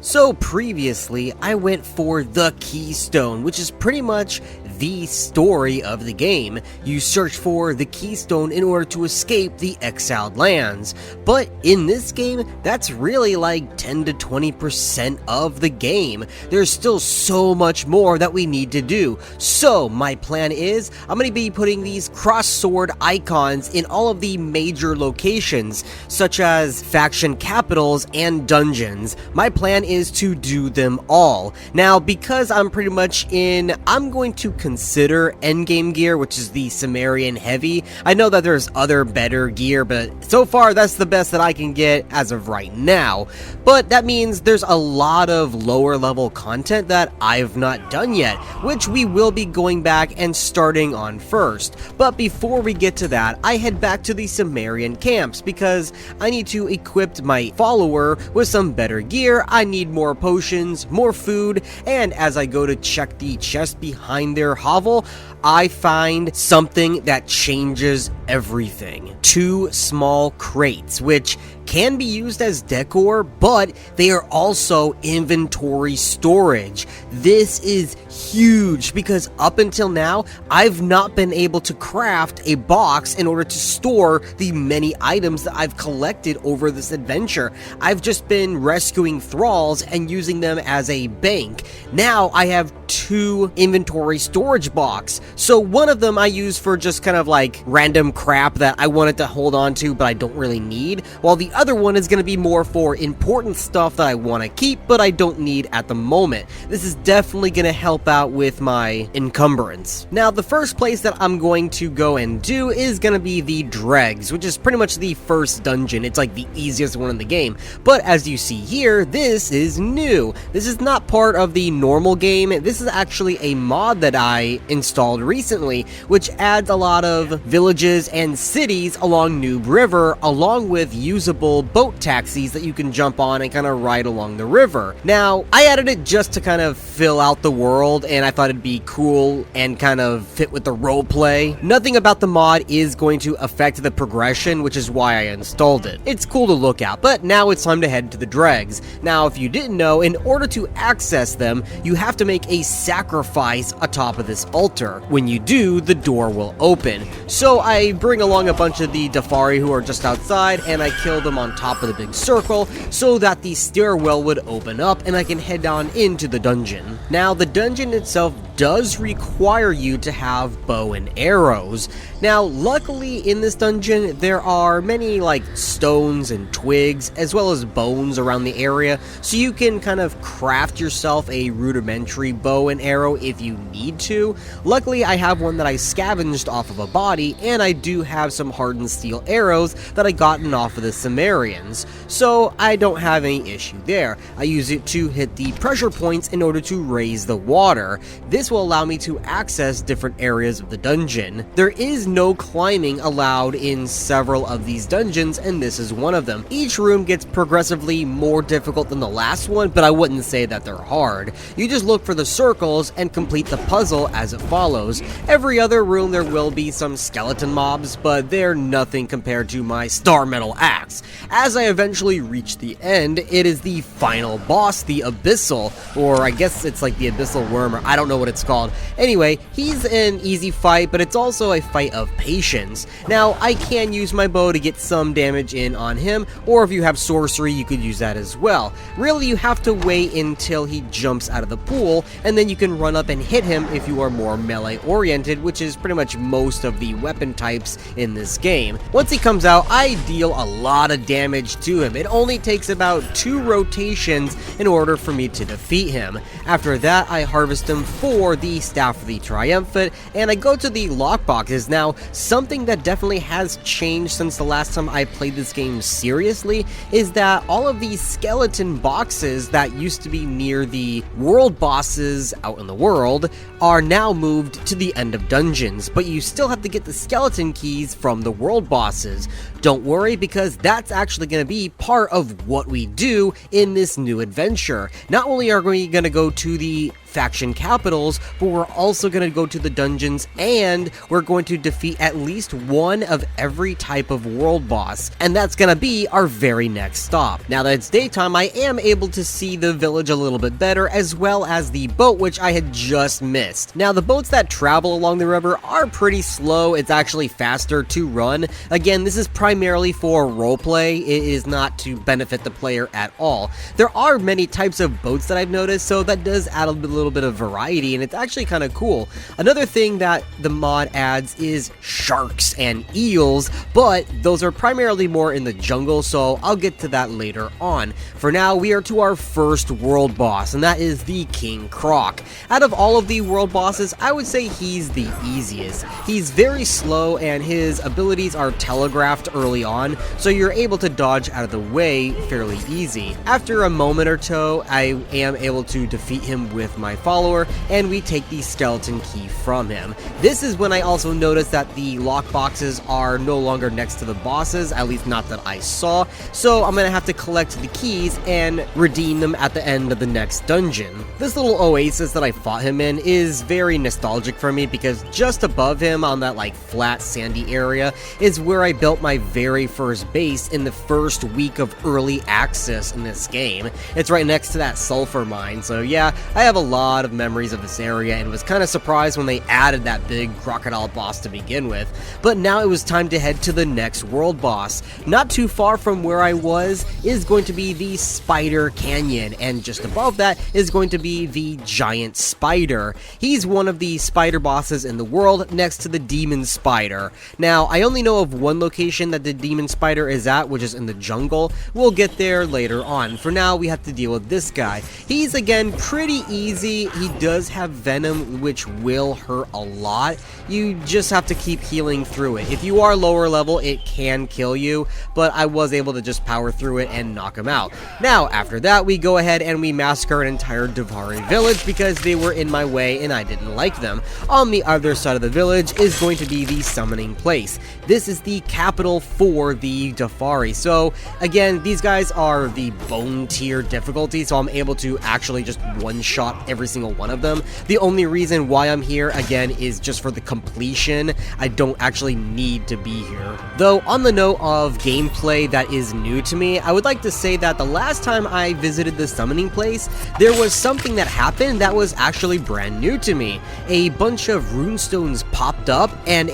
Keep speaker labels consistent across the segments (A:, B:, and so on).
A: So previously, I went for the Keystone, which is pretty much the story of the game. You search for the Keystone in order to escape the exiled lands. But in this game, that's really like 10 to 20% of the game. There's still so much more that we need to do. So my plan is, I'm going to be putting these cross-sword icons in all of the major locations, such as faction capitals and dungeons. My plan is to do them all. Now, because I'm pretty much I'm going to consider endgame gear, which is the Sumerian Heavy. I know that there's other better gear, but so far that's the best that I can get as of right now. But that means there's a lot of lower level content that I've not done yet, which we will be going back and starting on first. But before we get to that, I head back to the Sumerian camps because I need to equip my follower with some better gear. I need more potions, more food, and as I go to check the chest behind their hovel, I find something that changes everything. 2 small crates, which can be used as decor, but they are also inventory storage. This is huge because up until now, I've not been able to craft a box in order to store the many items that I've collected over this adventure. I've just been rescuing thralls and using them as a bank. Now I have 2 inventory storage boxes. So one of them I use for just kind of like random crap that I wanted to hold on to but I don't really need, while the other one is going to be more for important stuff that I want to keep but I don't need at the moment. This is definitely going to help out with my encumbrance. Now, the first place that I'm going to go and do is going to be the Dregs, which is pretty much the first dungeon. It's like the easiest one in the game. But as you see here, this is new. This is not part of the normal game. This is actually a mod that I installed recently, which adds a lot of villages and cities along Noob River, along with usable boat taxis that you can jump on and kind of ride along the river. Now, I added it just to kind of fill out the world, and I thought it'd be cool and kind of fit with the roleplay. Nothing about the mod is going to affect the progression, which is why I installed it. It's cool to look at, but now it's time to head to the Dregs. Now, if you didn't know, in order to access them, you have to make a sacrifice atop of this altar. When you do, the door will open. So I bring along a bunch of the Dafari who are just outside, and I kill them on top of the big circle so that the stairwell would open up and I can head on into the dungeon. Now, the dungeon itself does require you to have bow and arrows. Now, luckily in this dungeon, there are many like stones and twigs as well as bones around the area, so you can kind of craft yourself a rudimentary bow and arrow if you need to. Luckily, I have one that I scavenged off of a body, and I do have some hardened steel arrows that I gotten off of the Sumerians, so I don't have any issue there. I use it to hit the pressure points in order to raise the water. This will allow me to access different areas of the dungeon. There is no climbing allowed in several of these dungeons, and this is one of them. Each room gets progressively more difficult than the last one, but I wouldn't say that they're hard. You just look for the circles and complete the puzzle as it follows. Every other room there will be some skeleton mobs, but they're nothing compared to my star metal axe. As I eventually reach the end, it is the final boss, the Abyssal, or I guess it's like the Abyssal Worm, or I don't know what it's called. Anyway, he's an easy fight, but it's also a fight of patience. Now, I can use my bow to get some damage in on him, or if you have sorcery, you could use that as well. Really, you have to wait until he jumps out of the pool, and then you can run up and hit him if you are more melee oriented, which is pretty much most of the weapon types in this game. Once he comes out, I deal a lot of damage to him. It only takes about 2 rotations in order for me to defeat him. After that, I harvest him for the Staff of the Triumphant, and I go to the lockboxes. Now, something that definitely has changed since the last time I played this game seriously is that all of these skeleton boxes that used to be near the world bosses out in the world are now moved to the end of dungeons, but you still have to get the skeleton keys from the world bosses. Don't worry, because that's actually going to be part of what we do in this new adventure. Not only are we going to go to the faction capitals, but we're also going to go to the dungeons and we're going to defeat at least one of every type of world boss, and that's going to be our very next stop. Now that it's daytime, I am able to see the village a little bit better, as well as the boat, which I had just missed. Now the boats that travel along the river are pretty slow. It's actually faster to run. Again, this is primarily for roleplay. It is not to benefit the player at all. There are many types of boats that I've noticed, so that does add a little bit of variety, and it's actually kind of cool. Another thing that the mod adds is sharks and eels, but those are primarily more in the jungle, so I'll get to that later on. For now, we are to our first world boss, and that is the King Croc. Out of all of the world bosses, I would say he's the easiest. He's very slow, and his abilities are telegraphed early on, so you're able to dodge out of the way fairly easy. After a moment or so, I am able to defeat him with my follower, and we take the skeleton key from him. This is when I also noticed that the lock boxes are no longer next to the bosses, at least not that I saw, so I'm gonna have to collect the keys and redeem them at the end of the next dungeon. This little oasis that I fought him in is very nostalgic for me because just above him on that like flat sandy area is where I built my very first base in the first week of early access in this game. It's right next to that sulfur mine, so yeah, I have a lot of memories of this area and was kind of surprised when they added that big crocodile boss to begin with. But now it was time to head to the next world boss. Not too far from where I was is going to be the Spider Canyon, and just above that is going to be the Giant Spider. He's one of the spider bosses in the world next to the Demon Spider. Now, I only know of one location that the Demon Spider is at, which is in the jungle. We'll get there later on. For now, we have to deal with this guy. He's, again, pretty easy. He does have venom, which will hurt a lot. You just have to keep healing through it. If you are lower level, it can kill you, but I was able to just power through it and knock him out. Now, after that, we go ahead and we massacre an entire Davari village because they were in my way and I didn't like them. On the other side of the village is going to be the summoning place. This is the capital for the Davari. So, again, these guys are the bone tier difficulty, so I'm able to actually just one-shot every single one of them. The only reason why I'm here, again, is just for the completion. I don't actually need to be here. Though, on the note of gameplay that is new to me, I would like to say that the last time I visited the summoning place, there was something that happened that was actually brand new to me. A bunch of runestones popped up, and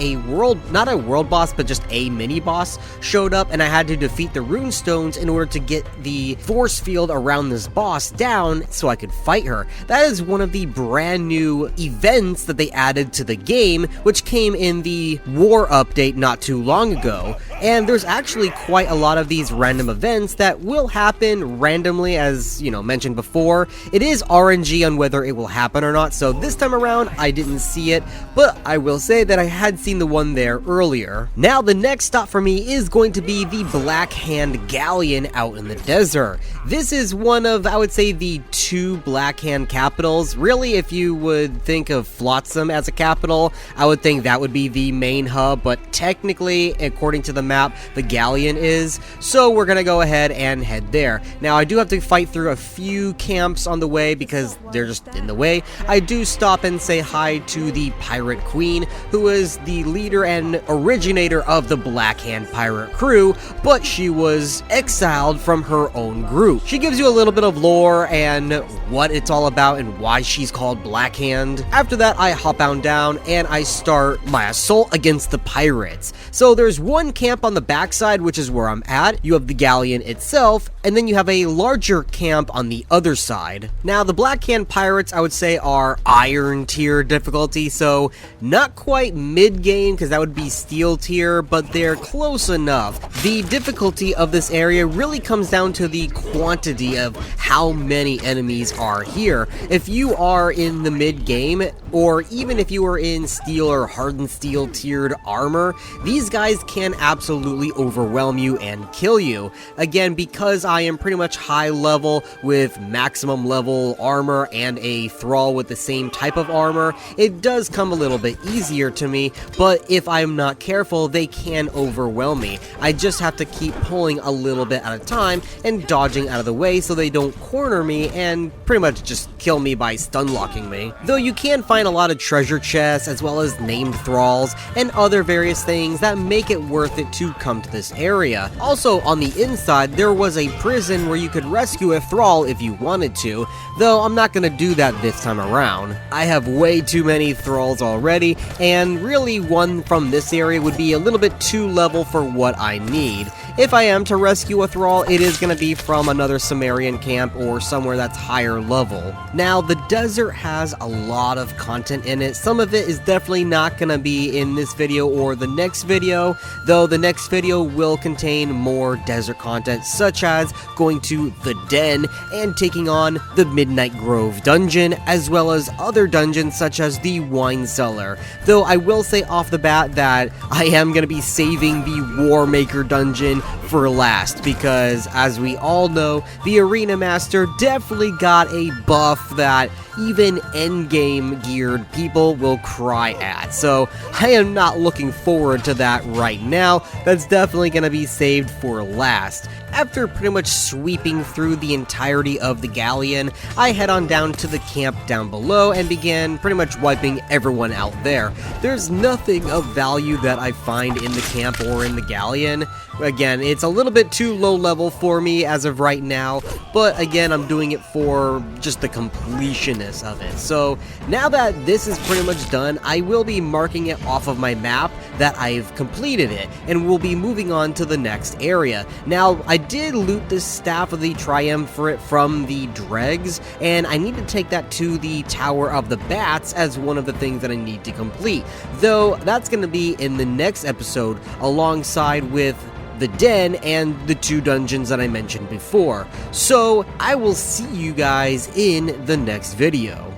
A: not a world boss, but just a mini boss showed up, and I had to defeat the runestones in order to get the force field around this boss down so I could fight her. That is one of the brand new events that they added to the game, which came in the war update not too long ago. And there's actually quite a lot of these random events that will happen randomly, as mentioned before. It is RNG on whether it will happen or not, so this time around I didn't see it, but I will say that I had seen the one there earlier. Now the next stop for me is going to be the Black Hand Galleon out in the desert. This is one of, I would say, the two Black Hand capitals. Really, if you would think of Flotsam as a capital, I would think that would be the main hub, but technically, according to the map, the Galleon is, so we're gonna go ahead and head there. Now, I do have to fight through a few camps on the way because they're just in the way. I do stop and say hi to the Pirate Queen, who is the leader and originator of the Black Hand pirate crew, but she was exiled from her own group. She gives you a little bit of lore and what it's all about and why she's called Black Hand. After that, I hop on down and I start my assault against the pirates. So there's one camp on the backside, which is where I'm at. You have the galleon itself, and then you have a larger camp on the other side. Now, the Black Hand pirates, I would say, are iron tier difficulty, so not quite mid-game, because that would be steel tier, but they're close enough. The difficulty of this area really comes down to the quantity of how many enemies are here. If you are in the mid-game, or even if you are in steel or hardened steel tiered armor, these guys can absolutely overwhelm you and kill you. Again, because I am pretty much high level with maximum level armor and a thrall with the same type of armor, it does come a little bit easier to me, but if I'm not careful, they can overwhelm me. I just have to keep pulling a little bit at a time and dodging out of the way so they don't corner me and pretty much just kill me by stun locking me. Though you can find a lot of treasure chests as well as named thralls and other various things that make it worth it to come to this area. Also on the inside there was a prison where you could rescue a thrall if you wanted to, though I'm not gonna do that this time around. I have way too many thralls already, and really one from this area would be a little bit too level for what I need. If I am to rescue a thrall, it is going to be from another Sumerian camp or somewhere that's higher level. Now, the desert has a lot of content in it. Some of it is definitely not going to be in this video or the next video, though the next video will contain more desert content, such as going to the Den and taking on the Midnight Grove dungeon, as well as other dungeons such as the Wine Cellar. Though I will say off the bat that I am going to be saving the War Maker dungeon for last, because as we all know, the Arena Master definitely got a buff that even endgame geared people will cry at. So I am not looking forward to that right now. That's definitely going to be saved for last. After pretty much sweeping through the entirety of the galleon, I head on down to the camp down below and began pretty much wiping everyone out there. There's nothing of value that I find in the camp or in the galleon. Again, it's a little bit too low level for me as of right now, but again, I'm doing it for just the completionist of it. So now that this is pretty much done, I will be marking it off of my map that I've completed it, and we'll be moving on to the next area. Now, I did loot the Staff of the Triumvirate from the dregs, and I need to take that to the Tower of the Bats as one of the things that I need to complete, though that's going to be in the next episode alongside with the Den and the 2 dungeons that I mentioned before. So I will see you guys in the next video.